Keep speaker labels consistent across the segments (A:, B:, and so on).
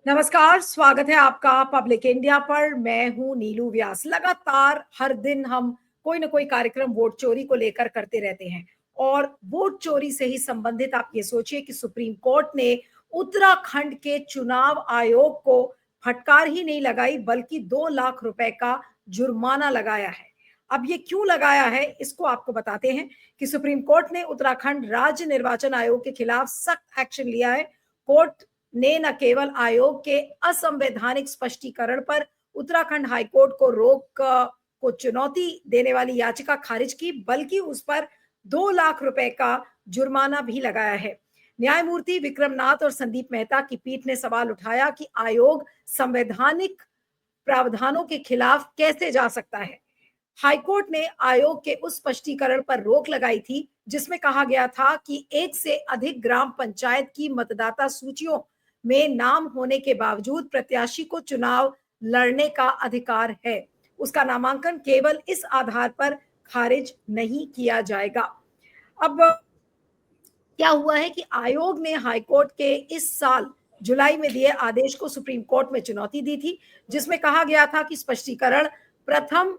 A: नमस्कार, स्वागत है आपका पब्लिक इंडिया पर। मैं हूं नीलू व्यास। लगातार हर दिन हम कोई ना कोई कार्यक्रम वोट चोरी को लेकर करते रहते हैं और वोट चोरी से ही संबंधित आप ये सोचिए कि सुप्रीम कोर्ट ने उत्तराखंड के चुनाव आयोग को फटकार ही नहीं लगाई बल्कि 2 लाख रुपए का जुर्माना लगाया है। अब ये क्यों लगाया है इसको आपको बताते हैं कि सुप्रीम कोर्ट ने उत्तराखंड राज्य निर्वाचन आयोग के खिलाफ सख्त एक्शन लिया है। कोर्ट ने न केवल आयोग के असंवैधानिक स्पष्टीकरण पर उत्तराखंड हाईकोर्ट को रोक को चुनौती देने वाली याचिका खारिज की, बल्कि उस पर 2 लाख रुपए का जुर्माना भी लगाया है। न्यायमूर्ति विक्रमनाथ और संदीप मेहता की पीठ ने सवाल उठाया कि आयोग संवैधानिक प्रावधानों के खिलाफ कैसे जा सकता है। हाईकोर्ट ने आयोग के उस स्पष्टीकरण पर रोक लगाई थी जिसमें कहा गया था कि एक से अधिक ग्राम पंचायत की मतदाता सूचियों में नाम होने के बावजूद प्रत्याशी को चुनाव लड़ने का अधिकार है। उसका नामांकन केवल इस आधार पर खारिज नहीं किया जाएगा। अब क्या हुआ है कि आयोग ने हाईकोर्ट के इस साल जुलाई में दिए आदेश को सुप्रीम कोर्ट में चुनौती दी थी, जिसमें कहा गया था कि स्पष्टीकरण प्रथम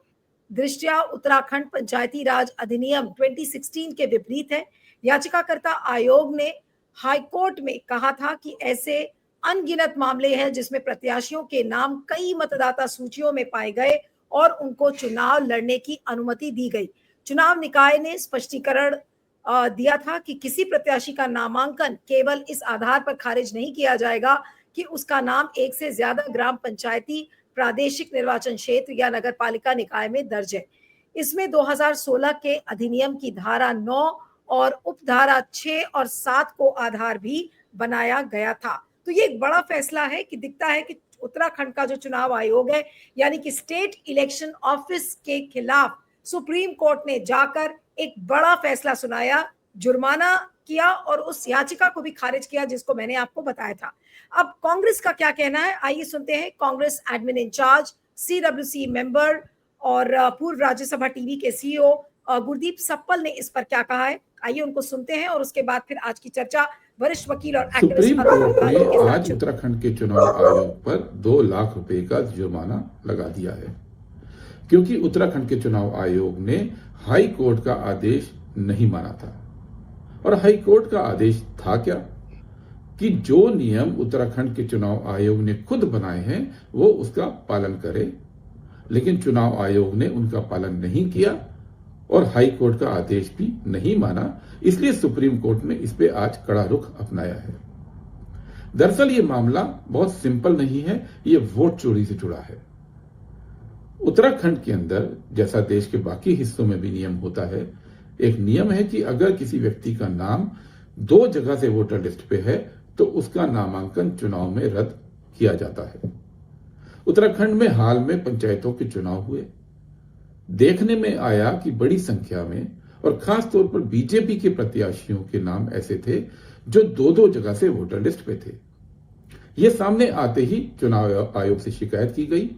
A: दृष्टया उत्तराखंड पंचायती राज अधिनियम 2016 के विपरीत है। याचिकाकर्ता आयोग ने हाईकोर्ट में कहा था कि ऐसे अनगिनत मामले हैं जिसमें प्रत्याशियों के नाम कई मतदाता सूचियों में पाए गए और उनको चुनाव लड़ने की अनुमति दी गई। चुनाव निकाय ने स्पष्टीकरण दिया था कि किसी प्रत्याशी का नामांकन केवल इस आधार पर खारिज नहीं किया जाएगा कि उसका नाम एक से ज्यादा ग्राम पंचायती, प्रादेशिक निर्वाचन क्षेत्र या नगर पालिका निकाय में दर्ज है। इसमें 2016 के अधिनियम की धारा 9 और उपधारा 6 और 7 को आधार भी बनाया गया था। तो ये एक बड़ा फैसला है कि दिखता है कि उत्तराखंड का जो चुनाव आयोग है यानी कि स्टेट इलेक्शन ऑफिस के खिलाफ सुप्रीम कोर्ट ने जाकर एक बड़ा फैसला सुनाया, जुर्माना किया और उस याचिका को भी खारिज किया जिसको मैंने आपको बताया था। अब कांग्रेस का क्या कहना है, आइए सुनते हैं। Congress admin incharge, CWC member और पूर्व राज्यसभा टीवी के सीईओ गुरदीप सप्पल ने इस पर क्या कहा है, आइए उनको सुनते हैं और उसके बाद फिर आज की चर्चा वरिष्ठ वकील और
B: सुप्रीम कोर्ट ने आज उत्तराखंड के चुनाव आयोग पर 2 लाख रुपए का जुर्माना लगा दिया है, क्योंकि उत्तराखंड के चुनाव आयोग ने हाई कोर्ट का आदेश नहीं माना था। और हाई कोर्ट का आदेश था क्या कि जो नियम उत्तराखंड के चुनाव आयोग ने खुद बनाए हैं वो उसका पालन करे, लेकिन चुनाव आयोग ने उनका पालन नहीं किया और हाई कोर्ट का आदेश भी नहीं माना। इसलिए सुप्रीम कोर्ट ने इस पे आज कड़ा रुख अपनाया है। दरअसल ये मामला बहुत सिंपल नहीं है, ये वोट चोरी से जुड़ा है। उत्तराखंड के अंदर, जैसा देश के बाकी हिस्सों में भी नियम होता है, एक नियम है कि अगर किसी व्यक्ति का नाम 2 जगह से वोटर लिस्ट पे है तो उसका नामांकन चुनाव में रद्द किया जाता है। उत्तराखंड में हाल में पंचायतों के चुनाव हुए। देखने में आया कि बड़ी संख्या में और खास तौर पर बीजेपी के प्रत्याशियों के नाम ऐसे थे जो 2-2 जगह से वोटर लिस्ट पे थे। यह सामने आते ही चुनाव आयोग से शिकायत की गई,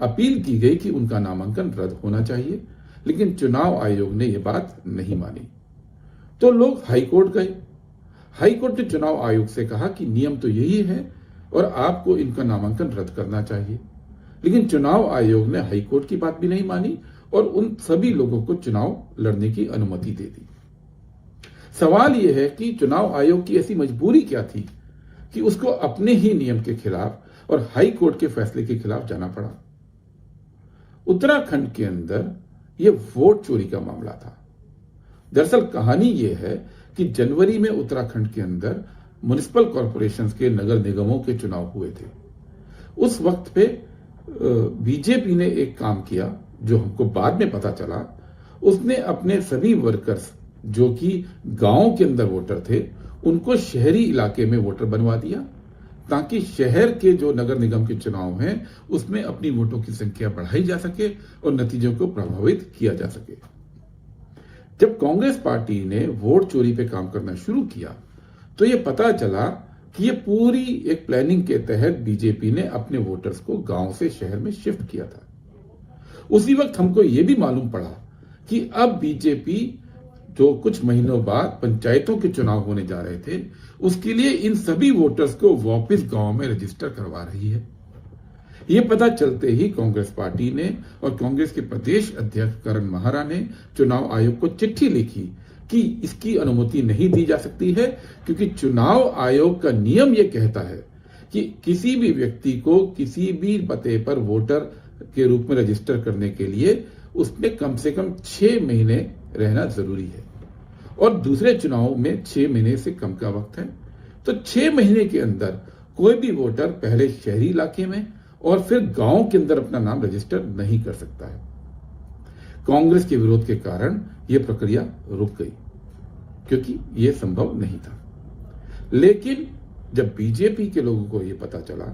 B: अपील की गई कि उनका नामांकन रद्द होना चाहिए, लेकिन चुनाव आयोग ने यह बात नहीं मानी। तो लोग हाईकोर्ट गए। हाईकोर्ट ने चुनाव आयोग से कहा कि नियम तो यही है और आपको इनका नामांकन रद्द करना चाहिए, लेकिन चुनाव आयोग ने हाईकोर्ट की बात भी नहीं मानी और उन सभी लोगों को चुनाव लड़ने की अनुमति दे दी। सवाल यह है कि चुनाव आयोग की ऐसी मजबूरी क्या थी कि उसको अपने ही नियम के खिलाफ और हाई कोर्ट के फैसले के खिलाफ जाना पड़ा। उत्तराखंड के अंदर यह वोट चोरी का मामला था। दरअसल कहानी यह है कि जनवरी में उत्तराखंड के अंदर म्युनिसिपल कॉरपोरेशंस के नगर निगमों के चुनाव हुए थे। उस वक्त पे बीजेपी ने एक काम किया जो हमको बाद में पता चला। उसने अपने सभी वर्कर्स जो कि गांव के अंदर वोटर थे उनको शहरी इलाके में वोटर बनवा दिया, ताकि शहर के जो नगर निगम के चुनाव हैं उसमें अपनी वोटों की संख्या बढ़ाई जा सके और नतीजों को प्रभावित किया जा सके। जब कांग्रेस पार्टी ने वोट चोरी पे काम करना शुरू किया तो यह पता चला कि यह पूरी एक प्लानिंग के तहत बीजेपी ने अपने वोटर्स को गांव से शहर में शिफ्ट किया था। उसी वक्त हमको यह भी मालूम पड़ा कि अब बीजेपी जो कुछ महीनों बाद पंचायतों के चुनाव होने जा रहे थे, उसके लिए इन सभी वोटर्स को वापस गांव में रजिस्टर करवा रही है। ये पता चलते ही कांग्रेस पार्टी ने और कांग्रेस के प्रदेश अध्यक्ष करण माहरा ने चुनाव आयोग को चिट्ठी लिखी कि इसकी अनुमति नहीं दी जा सकती है, क्योंकि चुनाव आयोग का नियम यह कहता है कि किसी भी व्यक्ति को किसी भी पते पर वोटर के रूप में रजिस्टर करने के लिए उसमें कम से कम 6 महीने रहना जरूरी है, और दूसरे चुनाव में 6 महीने से कम का वक्त है। तो 6 महीने के अंदर कोई भी वोटर पहले शहरी इलाके में और फिर गांव के अंदर अपना नाम रजिस्टर नहीं कर सकता है। कांग्रेस के विरोध के कारण यह प्रक्रिया रुक गई, क्योंकि यह संभव नहीं था। लेकिन जब बीजेपी के लोगों को यह पता चला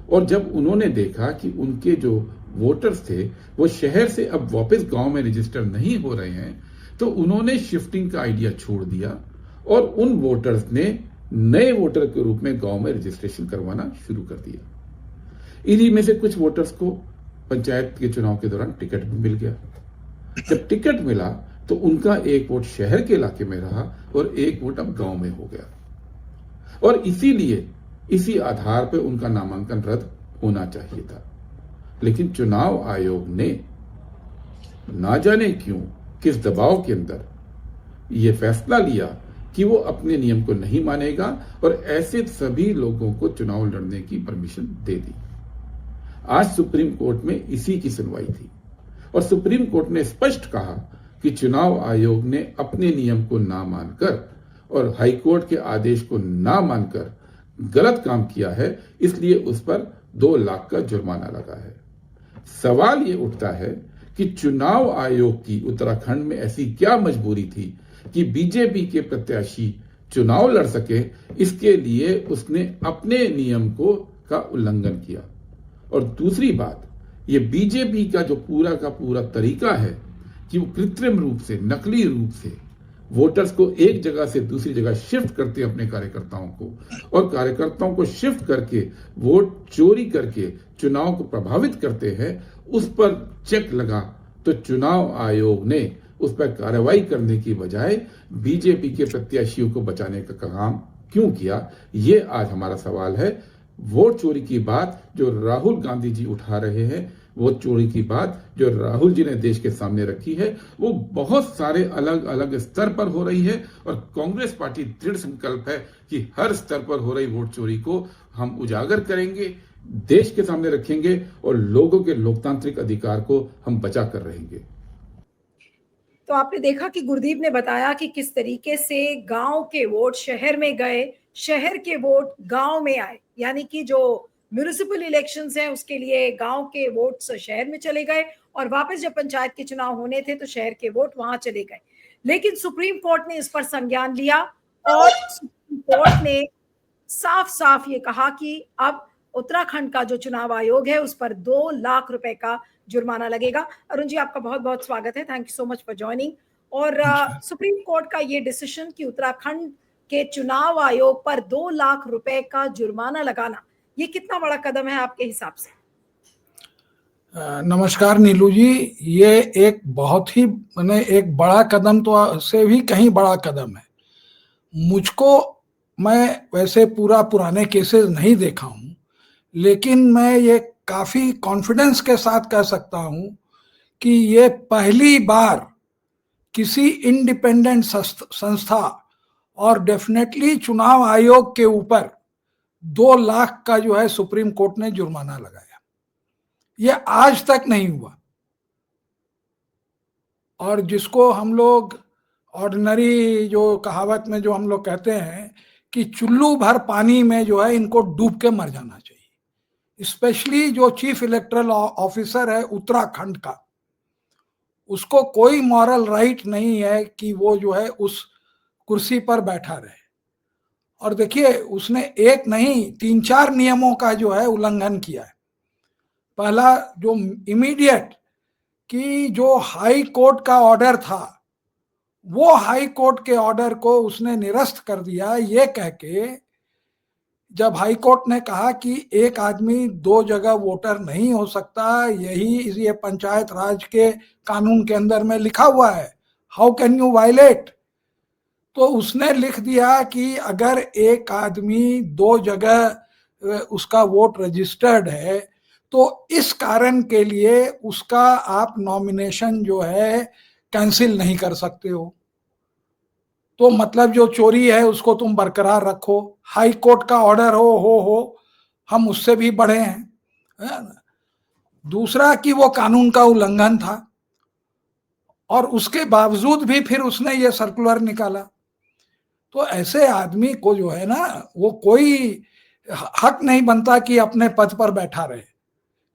B: और जब उन्होंने देखा कि उनके जो वोटर्स थे वो शहर से अब वापस गांव में रजिस्टर नहीं हो रहे हैं, तो उन्होंने शिफ्टिंग का आइडिया छोड़ दिया और उन वोटर्स ने नए वोटर के रूप में गांव में रजिस्ट्रेशन करवाना शुरू कर दिया। इन्हीं में से कुछ वोटर्स को पंचायत के चुनाव के दौरान टिकट भी मिल गया। जब टिकट मिला तो उनका एक वोट शहर के इलाके में रहा और एक वोट अब गांव में हो गया, और इसीलिए इसी आधार पर उनका नामांकन रद्द होना चाहिए था। लेकिन चुनाव आयोग ने ना जाने क्यों किस दबाव के अंदर यह फैसला लिया कि वो अपने नियम को नहीं मानेगा और ऐसे सभी लोगों को चुनाव लड़ने की परमिशन दे दी। आज सुप्रीम कोर्ट में इसी की सुनवाई थी और सुप्रीम कोर्ट ने स्पष्ट कहा कि चुनाव आयोग ने अपने नियम को ना मानकर और हाईकोर्ट के आदेश को ना मानकर गलत काम किया है, इसलिए उस पर 2 लाख का जुर्माना लगा है। सवाल ये उठता है कि चुनाव आयोग की उत्तराखंड में ऐसी क्या मजबूरी थी कि बीजेपी के प्रत्याशी चुनाव लड़ सके, इसके लिए उसने अपने नियम का उल्लंघन किया। और दूसरी बात, ये बीजेपी का जो पूरा का पूरा तरीका है कि वो कृत्रिम रूप से, नकली रूप से वोटर्स को एक जगह से दूसरी जगह शिफ्ट करते हैं अपने कार्यकर्ताओं को, और कार्यकर्ताओं को शिफ्ट करके वोट चोरी करके चुनाव को प्रभावित करते हैं, उस पर चेक लगा तो चुनाव आयोग ने उस पर कार्रवाई करने की बजाय बीजेपी के प्रत्याशियों को बचाने का काम क्यों किया, ये आज हमारा सवाल है। वोट चोरी की बात जो राहुल गांधी जी उठा रहे हैं, वोट चोरी की बात जो राहुल जी ने देश के सामने रखी है, वो बहुत सारे अलग अलग स्तर पर हो रही है, और कांग्रेस पार्टी दृढ़ संकल्प है कि हर स्तर पर हो रही वोट चोरी को हम उजागर करेंगे, देश के सामने रखेंगे और लोगों के लोकतांत्रिक अधिकार को हम बचा कर रहेंगे।
A: तो आपने देखा कि गुरदीप ने बताया कि किस तरीके से गांव के वोट शहर में गए, शहर के वोट गांव में आए, यानी कि जो म्यूनिसिपल इलेक्शंस हैं उसके लिए गांव के वोट शहर में चले गए और वापस जब पंचायत के चुनाव होने थे तो शहर के वोट वहां चले गए। लेकिन सुप्रीम कोर्ट ने इस पर संज्ञान लिया और सुप्रीम कोर्ट ने साफ साफ ये कहा कि अब उत्तराखंड का जो चुनाव आयोग है उस पर 2 लाख रुपए का जुर्माना लगेगा। अरुण जी, आपका बहुत बहुत स्वागत है, thank you so much for joining. और सुप्रीम कोर्ट का ये डिसीजन कि उत्तराखंड के चुनाव आयोग पर 2 लाख रुपए का जुर्माना लगाना, ये कितना बड़ा कदम है आपके हिसाब से?
C: नमस्कार नीलू जी, ये एक बहुत ही एक बड़ा कदम तो से भी कहीं बड़ा कदम है। मुझको, मैं वैसे पुराने केसेस नहीं देखा हूं, लेकिन मैं ये काफी कॉन्फिडेंस के साथ कह सकता हूं कि ये पहली बार किसी इंडिपेंडेंट संस्था और डेफिनेटली चुनाव आयोग के ऊपर 2 लाख का जो है सुप्रीम कोर्ट ने जुर्माना लगाया। ये आज तक नहीं हुआ, और जिसको हम लोग ऑर्डिनरी जो कहावत में जो हम लोग कहते हैं कि चुल्लू भर पानी में जो है इनको डूब के मर जाना चाहिए। स्पेशली जो चीफ इलेक्टोरल ऑफिसर है उत्तराखंड का, उसको कोई मॉरल राइट नहीं है कि वो जो है उस कुर्सी पर बैठा रहे। और देखिए, उसने एक नहीं 3-4 नियमों का जो है उल्लंघन किया है। पहला, जो इमीडिएट कि जो हाई कोर्ट का ऑर्डर था, वो हाई कोर्ट के ऑर्डर को उसने निरस्त कर दिया, ये कह के, जब हाई कोर्ट ने कहा कि एक आदमी 2 जगह वोटर नहीं हो सकता, ये पंचायत राज के कानून के अंदर में लिखा हुआ है, हाउ कैन यू वायलेट तो उसने लिख दिया कि अगर एक आदमी 2 जगह उसका वोट रजिस्टर्ड है तो इस कारण के लिए उसका आप नॉमिनेशन जो है कैंसिल नहीं कर सकते हो। तो मतलब जो चोरी है उसको तुम बरकरार रखो, हाई कोर्ट का ऑर्डर हो हम उससे भी बड़े हैं, है ना? दूसरा कि वो कानून का उल्लंघन था और उसके बावजूद भी फिर उसने ये सर्कुलर निकाला। तो ऐसे आदमी को जो है ना, वो कोई हक नहीं बनता कि अपने पद पर बैठा रहे।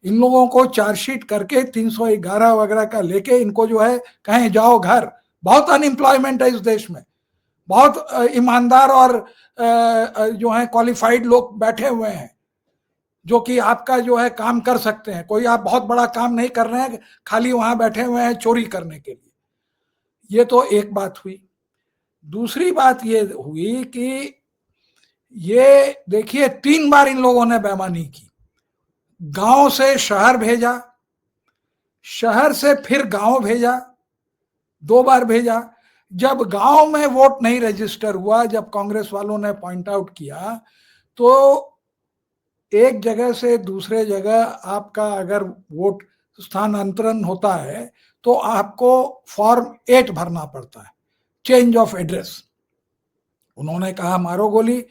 C: इन लोगों को चार्जशीट करके 311 वगैरह का लेके इनको जो है कहें जाओ घर। बहुत अनएम्प्लॉयमेंट है इस देश में, बहुत ईमानदार और जो है क्वालिफाइड लोग बैठे हुए हैं जो कि आपका जो है काम कर सकते हैं। कोई आप बहुत बड़ा काम नहीं कर रहे हैं, खाली वहां बैठे हुए हैं चोरी करने के लिए। ये तो एक बात हुई। दूसरी बात ये हुई कि ये देखिए 3 बार इन लोगों ने बेईमानी की। गांव से शहर भेजा, शहर से फिर गांव भेजा, 2 बार भेजा। जब गांव में वोट नहीं रजिस्टर हुआ, जब कांग्रेस वालों ने पॉइंट आउट किया, तो एक जगह से दूसरे जगह आपका अगर वोट स्थानांतरण होता है तो आपको फॉर्म 8 भरना पड़ता है, चेंज ऑफ एड्रेस। उन्होंने कहा मारो गोली,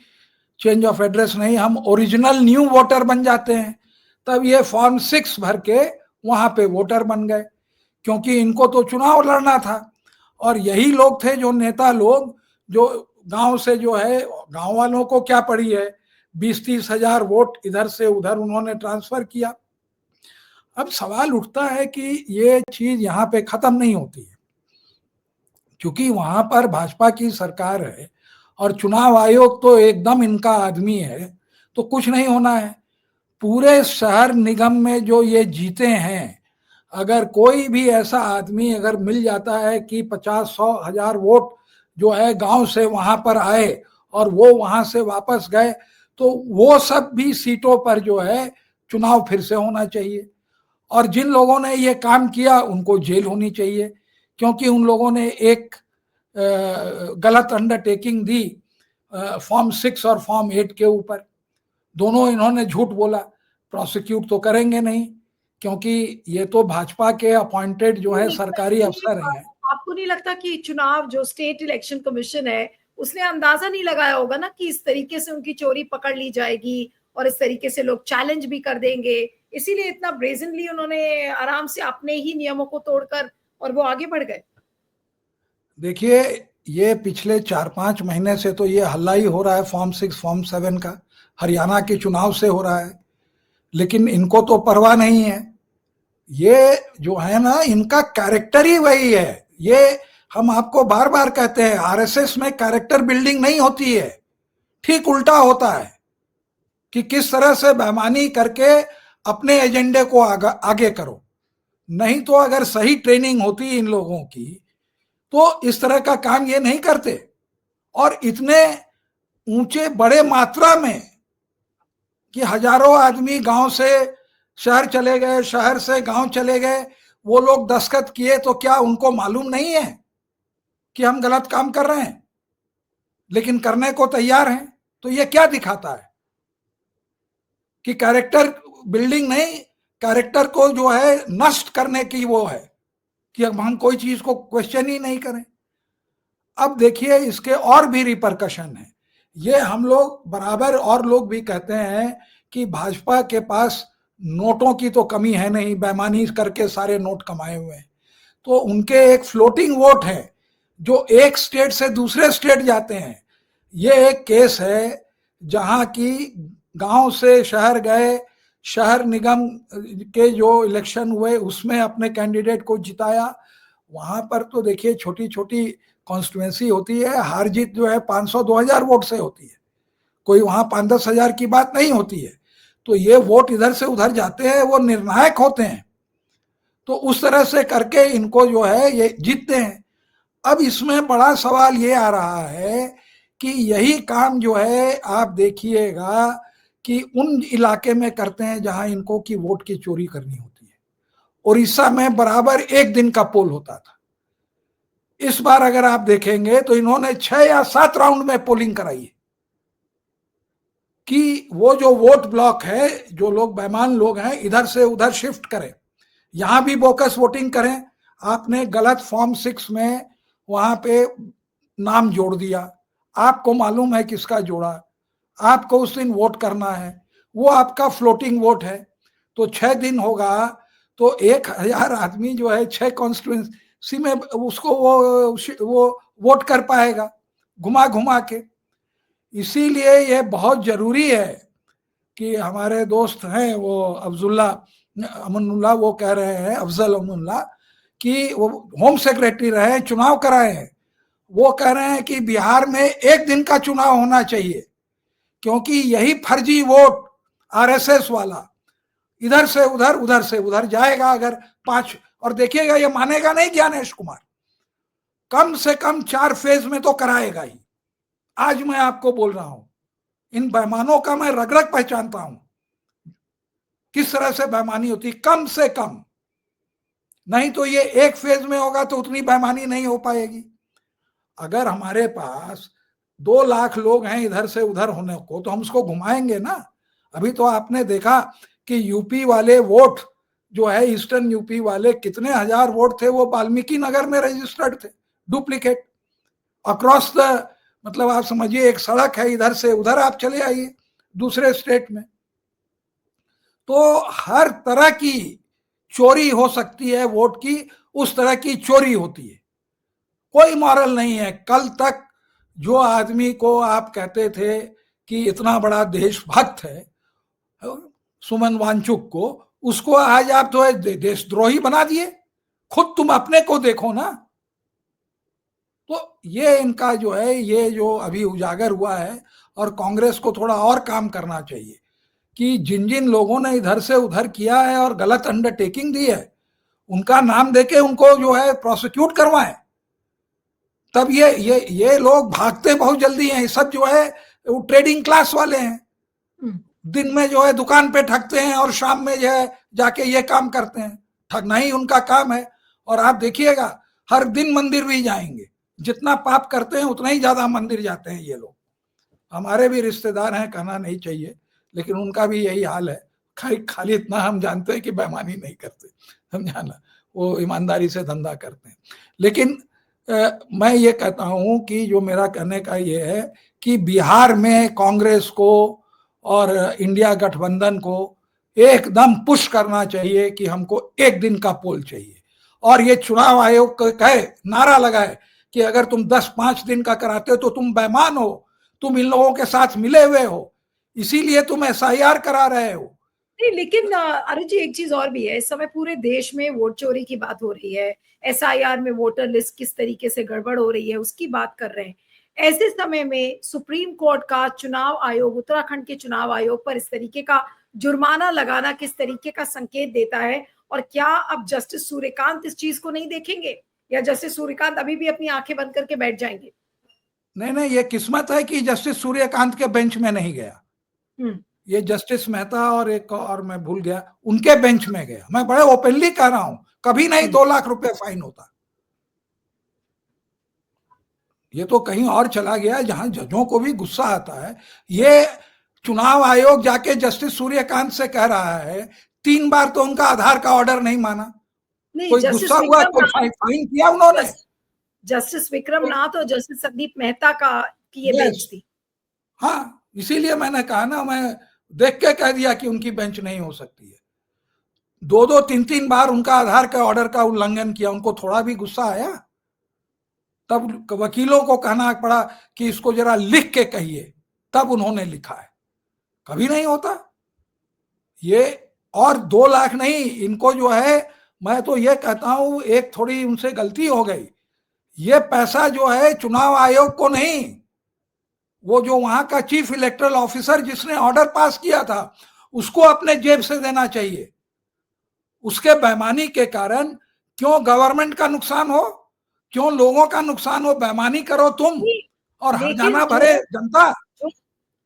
C: चेंज ऑफ एड्रेस नहीं, हम ओरिजिनल न्यू वोटर बन जाते हैं। तब ये फॉर्म 6 भर के वहां पे वोटर बन गए, क्योंकि इनको तो चुनाव लड़ना था। और यही लोग थे जो नेता लोग जो गांव से जो है, गांव वालों को क्या पड़ी है, 20-30 हजार वोट इधर से उधर उन्होंने ट्रांसफर किया। अब सवाल उठता है कि ये चीज यहाँ पे खत्म नहीं होती है, क्योंकि वहां पर भाजपा की सरकार है और चुनाव आयोग तो एकदम इनका आदमी है, तो कुछ नहीं होना है। पूरे शहर निगम में जो ये जीते हैं, अगर कोई भी ऐसा आदमी अगर मिल जाता है कि 50-100 हजार वोट जो है गांव से वहां पर आए और वो वहां से वापस गए, तो वो सब भी सीटों पर जो है चुनाव फिर से होना चाहिए। और जिन लोगों ने ये काम किया उनको जेल होनी चाहिए, क्योंकि उन लोगों ने एक गलत अंडरटेकिंग दी फॉर्म 6 और फॉर्म 8 के ऊपर। दोनों इन्होंने झूठ बोला। प्रोसिक्यूट तो करेंगे नहीं, क्योंकि ये तो भाजपा के अपॉइंटेड जो है सरकारी अफसर हैं।
A: आपको नहीं लगता कि चुनाव जो स्टेट इलेक्शन कमीशन है उसने अंदाजा नहीं लगाया होगा ना कि इस तरीके से उनकी चोरी पकड़ ली जाएगी और इस तरीके से लोग चैलेंज भी कर देंगे, इसीलिए इतना ब्रेजनली उन्होंने आराम से अपने ही नियमों को तोड़कर और वो आगे बढ़ गए?
C: देखिए, ये पिछले 4-5 महीने से तो ये हल्ला ही हो रहा है फॉर्म 6 फॉर्म 7 का, हरियाणा के चुनाव से हो रहा है, लेकिन इनको तो परवाह नहीं है। ये जो है ना, इनका कैरेक्टर ही वही है। ये हम आपको बार बार कहते हैं, आरएसएस में कैरेक्टर बिल्डिंग नहीं होती है, ठीक उल्टा होता है कि किस तरह से बेईमानी करके अपने एजेंडे को आगे करो। नहीं तो अगर सही ट्रेनिंग होती इन लोगों की तो इस तरह का काम ये नहीं करते। और इतने ऊंचे बड़े मात्रा में कि हजारों आदमी गांव से शहर चले गए, शहर से गांव चले गए, वो लोग दस्तखत किए, तो क्या उनको मालूम नहीं है कि हम गलत काम कर रहे हैं, लेकिन करने को तैयार हैं? तो ये क्या दिखाता है कि कैरेक्टर बिल्डिंग नहीं, कैरेक्टर को जो है नष्ट करने की वो है कि अब हम कोई चीज को क्वेश्चन ही नहीं करें। अब देखिए, इसके और भी रिपरकशन है। ये हम लोग बराबर और लोग भी कहते हैं कि भाजपा के पास नोटों की तो कमी है नहीं, बेईमानी करके सारे नोट कमाए हुए हैं। तो उनके एक फ्लोटिंग वोट है जो एक स्टेट से दूसरे स्टेट जाते हैं। ये एक केस है जहां की गांव से शहर गए, शहर निगम के जो इलेक्शन हुए उसमें अपने कैंडिडेट को जिताया। वहां पर तो देखिए छोटी छोटी कॉन्स्टिट्यूएंसी होती है, हार जीत जो है 500-2000 वोट से होती है, कोई वहां 5-10 हजार की बात नहीं होती है। तो ये वोट इधर से उधर जाते हैं, वो निर्णायक होते हैं। तो उस तरह से करके इनको जो है ये जीतते हैं। अब इसमें बड़ा सवाल ये आ रहा है कि यही काम जो है आप देखिएगा कि उन इलाके में करते हैं जहां इनको की वोट की चोरी करनी होती है। उड़ीसा में बराबर एक दिन का पोल होता था, इस बार अगर आप देखेंगे तो इन्होंने 6 या 7 राउंड में पोलिंग कराई है कि वो जो वोट ब्लॉक है, जो लोग बेईमान लोग हैं, इधर से उधर शिफ्ट करें, यहां भी बोकस वोटिंग करें। आपने गलत फॉर्म 6 में वहां पे नाम जोड़ दिया, आपको मालूम है किसका जोड़ा, आपको उस दिन वोट करना है, वो आपका फ्लोटिंग वोट है। तो 6 दिन होगा तो 1000 आदमी जो है 6 कॉन्स्टिट्यूंसी में उसको वो वोट कर पाएगा घुमा घुमा के। इसीलिए ये बहुत जरूरी है कि हमारे दोस्त हैं वो अफजुल्ला अमनुल्लाह, वो कह रहे हैं, अफजल अमनुल्लाह, कि वो होम सेक्रेटरी रहे, चुनाव कराए हैं, वो कह रहे हैं कि बिहार में 1 दिन का चुनाव होना चाहिए, क्योंकि यही फर्जी वोट आरएसएस वाला इधर से उधर उधर से उधर जाएगा। अगर 5, और देखिएगा ये मानेगा नहीं ज्ञानेश कुमार, कम से कम 4 फेज में तो कराएगा ही। आज मैं आपको बोल रहा हूं, इन बेईमानों का मैं रग रग पहचानता हूं, किस तरह से बेईमानी होती, कम से कम। नहीं तो ये 1 फेज में होगा तो उतनी बेईमानी नहीं हो पाएगी। अगर हमारे पास 2 लाख लोग हैं इधर से उधर होने को, तो हम उसको घुमाएंगे ना। अभी तो आपने देखा कि यूपी वाले वोट जो है, ईस्टर्न यूपी वाले, कितने हजार वोट थे वो वाल्मीकि नगर में रजिस्टर्ड थे, डुप्लीकेट अक्रॉस द, मतलब आप समझिए एक सड़क है, इधर से उधर आप चले आइए दूसरे स्टेट में। तो हर तरह की चोरी हो सकती है वोट की, उस तरह की चोरी होती है, कोई मॉरल नहीं है। कल तक जो आदमी को आप कहते थे कि इतना बड़ा देशभक्त है, सुमन वांचुक को, उसको आज आप तो देशद्रोही बना दिए। खुद तुम अपने को देखो ना। तो ये इनका जो है, ये जो अभी उजागर हुआ है, और कांग्रेस को थोड़ा और काम करना चाहिए कि जिन जिन लोगों ने इधर से उधर किया है और गलत अंडरटेकिंग दी है, उनका नाम देके उनको जो है प्रोसिक्यूट करवाएं। तब ये लोग भागते बहुत जल्दी हैं, ये सब जो है वो ट्रेडिंग क्लास वाले हैं, दिन में जो है दुकान पे ठगते हैं और शाम में जो है जाके ये काम करते हैं। ठगना ही उनका काम है। और आप देखिएगा हर दिन मंदिर भी जाएंगे, जितना पाप करते हैं उतना ही ज्यादा मंदिर जाते हैं ये लोग। हमारे भी रिश्तेदार हैं, कहना नहीं चाहिए, लेकिन उनका भी यही हाल है। खाली इतना हम जानते हैं कि बेईमानी नहीं करते, समझाना, वो ईमानदारी से धंधा करते हैं। लेकिन मैं ये कहता हूं कि जो मेरा कहने का ये है कि बिहार में कांग्रेस को और इंडिया गठबंधन को एकदम पुश करना चाहिए कि हमको 1 दिन का पोल चाहिए। और ये चुनाव आयोग कहे, नारा लगाए कि अगर तुम 10-5 दिन का कराते हो तो तुम बेईमान हो, तुम इन लोगों के साथ मिले हुए हो, इसीलिए तुम एसआईआर करा रहे हो।
A: नहीं, लेकिन अरुण जी एक चीज और भी है, इस समय पूरे देश में वोट चोरी की बात हो रही है, एसआईआर में वोटर लिस्ट किस तरीके से गड़बड़ हो रही है उसकी बात कर रहे हैं। ऐसे समय में सुप्रीम कोर्ट का चुनाव आयोग, उत्तराखंड के चुनाव आयोग पर इस तरीके का जुर्माना लगाना किस तरीके का संकेत देता है? और क्या अब जस्टिस सूर्यकांत इस चीज को नहीं देखेंगे, या जस्टिस सूर्यकांत अभी भी अपनी आंखें बंद करके बैठ जाएंगे?
C: नहीं, ये किस्मत है कि जस्टिस सूर्यकांत के बेंच में नहीं गया, ये जस्टिस मेहता और एक और मैं भूल गया, उनके बेंच में गया। मैं बड़े ओपनली कह रहा हूं, कभी नहीं 2 लाख रुपए फाइन होता। ये तो कहीं और चला गया जहां जजों को भी गुस्सा आता है। ये चुनाव आयोग जाके जस्टिस सूर्यकांत से कह रहा है, 3 बार तो उनका आधार का ऑर्डर नहीं माना, कोई गुस्सा हुआ तो फाइन किया उन्होंने।
A: जस्टिस विक्रम नाथ और जस्टिस संदीप मेहता का की ये बेंच थी।
C: हाँ, इसीलिए मैंने कहा ना, मैं देख के कह दिया कि उनकी बेंच नहीं हो सकती है। 2-2, 3-3 बार उनका आधार का ऑर्डर का उल्लंघन किया, उनको थोड़ा भी गुस्सा आया? तब वकीलों को कहना पड़ा कि इसको जरा लिख के कहिए, तब उन्होंने लिखा है। कभी नहीं होता ये। और 2 लाख नहीं, इनको जो है, मैं तो ये कहता हूं एक थोड़ी उनसे गलती हो गई, ये पैसा जो है चुनाव आयोग को नहीं, वो जो वहां का चीफ इलेक्टोरल ऑफिसर जिसने ऑर्डर पास किया था उसको अपने जेब से देना चाहिए। उसके बेईमानी के कारण क्यों गवर्नमेंट का नुकसान हो, क्यों लोगों का नुकसान हो? बेईमानी करो तुम और हर्जाना भरे जनता।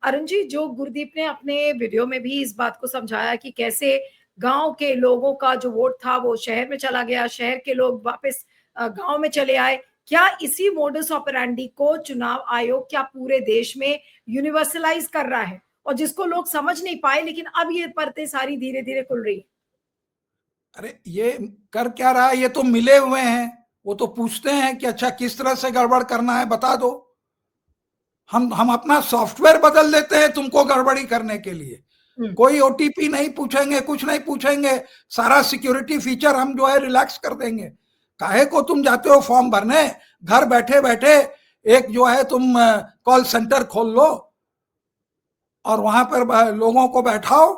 A: अरुण जी, जो गुरदीप ने अपने वीडियो में भी इस बात को समझाया कि कैसे गांव के लोगों का जो वोट था वो शहर में चला गया, शहर के लोग वापस गांव में चले आए, क्या इसी मोडस ऑपरेंडी को चुनाव आयोग क्या पूरे देश में यूनिवर्सलाइज कर रहा है, और जिसको लोग समझ नहीं पाए, लेकिन अब ये परतें सारी धीरे धीरे खुल रही है?
C: अरे ये कर क्या रहा है, ये तो मिले हुए हैं, वो तो पूछते हैं कि अच्छा किस तरह से गड़बड़ करना है बता दो, हम अपना सॉफ्टवेयर बदल देते हैं तुमको गड़बड़ी करने के लिए। कोई ओटीपी नहीं पूछेंगे, कुछ नहीं पूछेंगे, सारा सिक्योरिटी फीचर हम जो है रिलैक्स कर देंगे। काहे को तुम जाते हो फॉर्म भरने, घर बैठे बैठे एक जो है तुम कॉल सेंटर खोल लो और वहां पर लोगों को बैठाओ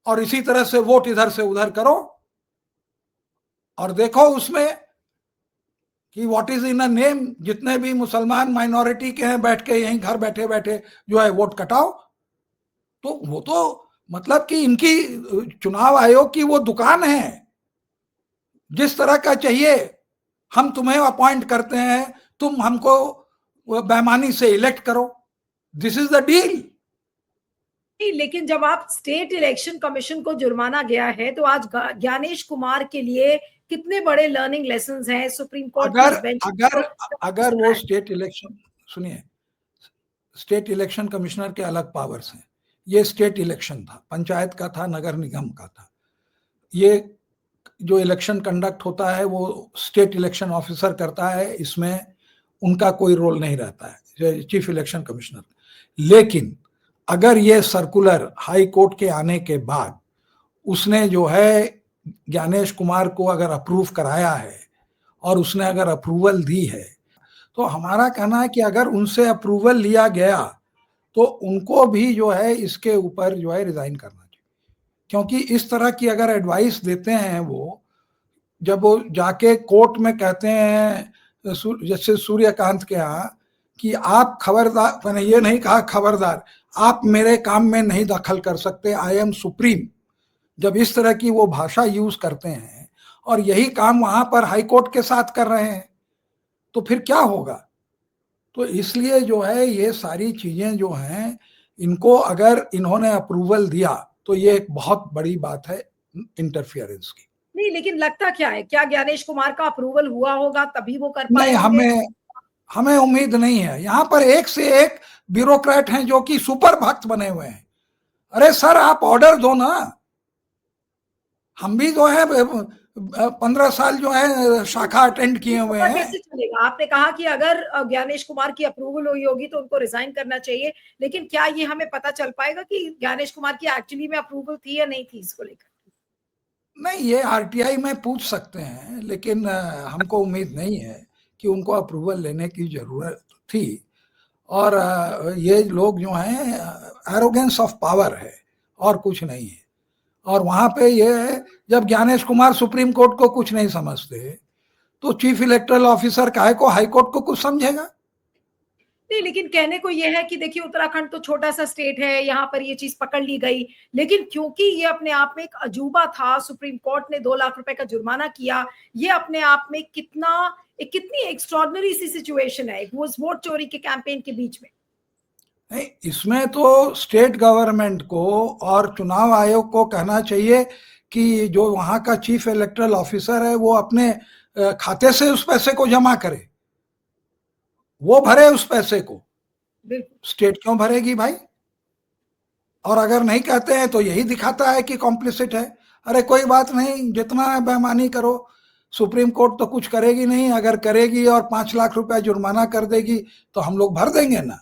C: और इसी तरह से वोट इधर से उधर करो और देखो उसमें कि what is in a name, जितने भी मुसलमान माइनॉरिटी के हैं बैठ के यहीं घर बैठे बैठे जो है वोट कटाओ। तो वो तो मतलब कि इनकी चुनाव आयोग की वो दुकान है, जिस तरह का चाहिए हम तुम्हें अपॉइंट करते हैं, तुम हमको बेईमानी से इलेक्ट करो, दिस इज द डील।
A: लेकिन जब आप स्टेट इलेक्शन कमीशन को जुर्माना गया है, तो आज ज्ञानेश कुमार के लिए कितने बड़े लर्निंग लेसन्स हैं सुप्रीम कोर्ट
C: अगर वो स्टेट इलेक्शन, सुनिए, स्टेट इलेक्शन कमिश्नर के अलग पावर्स हैं, ये स्टेट इलेक्शन था, पंचायत का था, नगर निगम का था। ये जो इलेक्शन कंडक्ट होता है वो स्टेट इलेक्शन ऑफिसर करता है, इसमें उनका कोई रोल नहीं रहता है, चीफ इलेक्शन कमिश्नर। लेकिन अगर ये सर्कुलर हाई कोर्ट के आने के बाद उसने जो है ज्ञानेश कुमार को अगर अप्रूव कराया है और उसने अगर अप्रूवल दी है, तो हमारा कहना है कि अगर उनसे अप्रूवल लिया गया तो उनको भी जो है इसके ऊपर जो है रिजाइन करना चाहिए, क्योंकि इस तरह की अगर एडवाइस देते हैं वो, जब वो जाके कोर्ट में कहते हैं जैसे सूर्यकांत के यहाँ कि आप खबरदार, मैंने ये नहीं कहा खबरदार, आप मेरे काम में नहीं दखल कर सकते, आई एम सुप्रीम, जब इस तरह की वो भाषा यूज करते हैं और यही काम वहां पर हाई कोर्ट के साथ कर रहे हैं, तो फिर क्या होगा। तो इसलिए जो है ये सारी चीजें जो हैं, इनको अगर इन्होंने अप्रूवल दिया तो ये एक बहुत बड़ी बात है इंटरफियरेंस की।
A: नहीं, लेकिन लगता क्या है, क्या ज्ञानेश कुमार का अप्रूवल हुआ होगा तभी वो कर पाए?
C: नहीं, हमें उम्मीद नहीं है। यहाँ पर एक से एक ब्यूरोक्रेट हैं जो कि सुपर भक्त बने हुए हैं। अरे सर आप ऑर्डर दो ना, हम भी जो है 15 साल जो है शाखा अटेंड किए हुए हैं।
A: कैसे चलेगा? आपने कहा कि अगर ज्ञानेश कुमार की अप्रूवल हुई होगी तो उनको रिजाइन करना चाहिए, लेकिन क्या ये हमें पता चल पाएगा कि ज्ञानेश कुमार की एक्चुअली में अप्रूवल थी या नहीं थी इसको लेकर?
C: नहीं, ये आरटीआई में पूछ सकते हैं, लेकिन हमको उम्मीद नहीं है कि उनको अप्रूवल लेने की जरूरत थी। और ये लोग जो हैं एरोगेंस ऑफ पावर है और कुछ नहीं है। और वहां पे ये है, जब ज्ञानेश कुमार सुप्रीम कोर्ट को कुछ नहीं समझते तो चीफ इलेक्टोरल ऑफिसर काहे को हाई कोर्ट को कुछ समझेगा।
A: नहीं, लेकिन कहने को यह है कि देखिए उत्तराखंड तो छोटा सा स्टेट है, यहाँ पर ये चीज पकड़ ली गई, लेकिन क्योंकि ये अपने आप में एक अजूबा था, सुप्रीम कोर्ट ने 2 लाख रुपए का जुर्माना किया, ये अपने आप में कितनी एक्स्ट्रॉर्डनरी सी सिचुएशन है वोट चोरी के कैंपेन के बीच में।
C: नहीं, इसमें तो स्टेट गवर्नमेंट को और चुनाव आयोग को कहना चाहिए कि जो वहां का चीफ इलेक्टोरल ऑफिसर है वो अपने खाते से उस पैसे को जमा करे, वो भरे उस पैसे को, स्टेट क्यों भरेगी भाई। और अगर नहीं कहते हैं तो यही दिखाता है कि कॉम्प्लिसिट है। अरे कोई बात नहीं, जितना बेईमानी करो, सुप्रीम कोर्ट तो कुछ करेगी नहीं, अगर करेगी और 5 लाख रुपया जुर्माना कर देगी तो हम लोग भर देंगे ना।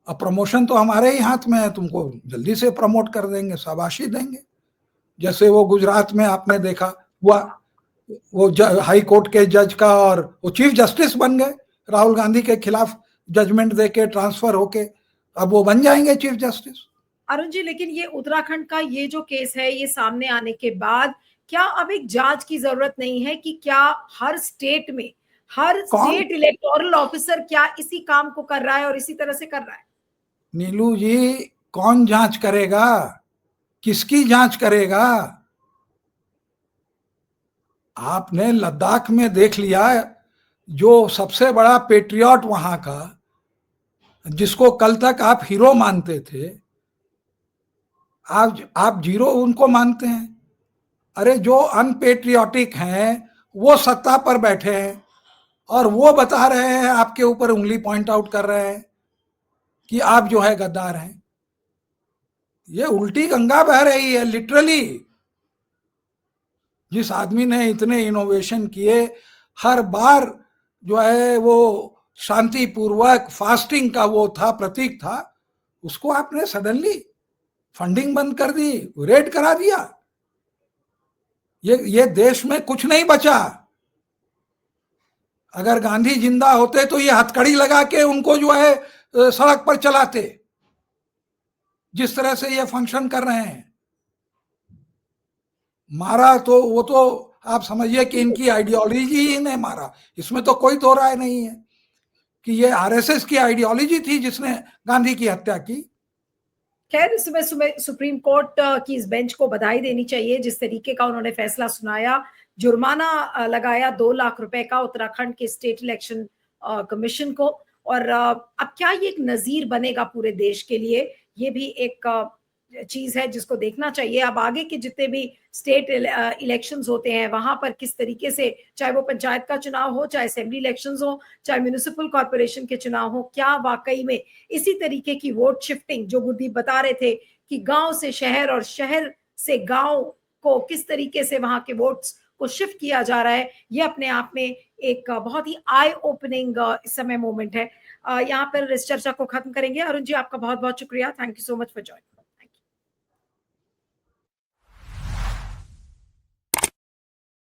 C: अब प्रमोशन तो हमारे ही हाथ में है, तुमको जल्दी से प्रमोट कर देंगे, शाबाशी देंगे। जैसे वो गुजरात में आपने देखा हुआ, वो हाई कोर्ट के जज का और वो चीफ जस्टिस बन गए, राहुल गांधी के खिलाफ जजमेंट देके ट्रांसफर होके अब वो बन जाएंगे चीफ जस्टिस।
A: अरुण जी, लेकिन ये उत्तराखंड का ये जो केस है, ये सामने आने के बाद क्या अब एक जांच की जरूरत नहीं है कि क्या हर स्टेट में हर स्टेट इलेक्टोरल ऑफिसर क्या इसी काम को कर रहा है और इसी तरह से कर रहा है?
C: नीलू जी, कौन जांच करेगा, किसकी जांच करेगा। आपने लद्दाख में देख लिया, जो सबसे बड़ा पेट्रियट वहां का, जिसको कल तक आप हीरो मानते थे, आप जीरो उनको मानते हैं। अरे जो अनपेट्रियोटिक हैं वो सत्ता पर बैठे हैं और वो बता रहे हैं, आपके ऊपर उंगली पॉइंट आउट कर रहे हैं कि आप जो है गद्दार हैं। ये उल्टी गंगा बह रही है लिटरली। जिस आदमी ने इतने इनोवेशन किए, हर बार जो है वो शांतिपूर्वक फास्टिंग का वो था, प्रतीक था, उसको आपने सडनली फंडिंग बंद कर दी, रेड करा दिया। ये देश में कुछ नहीं बचा। अगर गांधी जिंदा होते तो ये हथकड़ी लगा के उनको जो है सड़क पर चलाते, जिस तरह से ये फंक्शन कर रहे हैं। मारा तो वो तो आप समझिए कि इनकी आइडियोलॉजी ही ने मारा, इसमें तो कोई दो राय नहीं है कि ये आरएसएस की आइडियोलॉजी थी जिसने गांधी की हत्या की।
A: खैर, इसमें सुप्रीम कोर्ट की इस बेंच को बधाई देनी चाहिए, जिस तरीके का उन्होंने फैसला सुनाया, जुर्माना लगाया 2 लाख रुपए का उत्तराखंड के स्टेट इलेक्शन कमीशन को। और अब क्या ये एक नजीर बनेगा पूरे देश के लिए, ये भी एक चीज है जिसको देखना चाहिए। अब आगे के जितने भी स्टेट इलेक्शंस होते हैं वहां पर किस तरीके से, चाहे वो पंचायत का चुनाव हो, चाहे असेंबली इलेक्शंस हो, चाहे म्युनिसिपल कॉर्पोरेशन के चुनाव हो, क्या वाकई में इसी तरीके की वोट शिफ्टिंग जो गुरदीप बता रहे थे कि गांव से शहर और शहर से गांव को किस तरीके से वहां के वोट्स को शिफ्ट किया जा रहा है, ये अपने आप में एक बहुत ही आई ओपनिंग इस समय मोमेंट है। यहाँ पर इस चर्चा को खत्म करेंगे। अरुण जी, आपका बहुत बहुत शुक्रिया। Thank you so much for joining.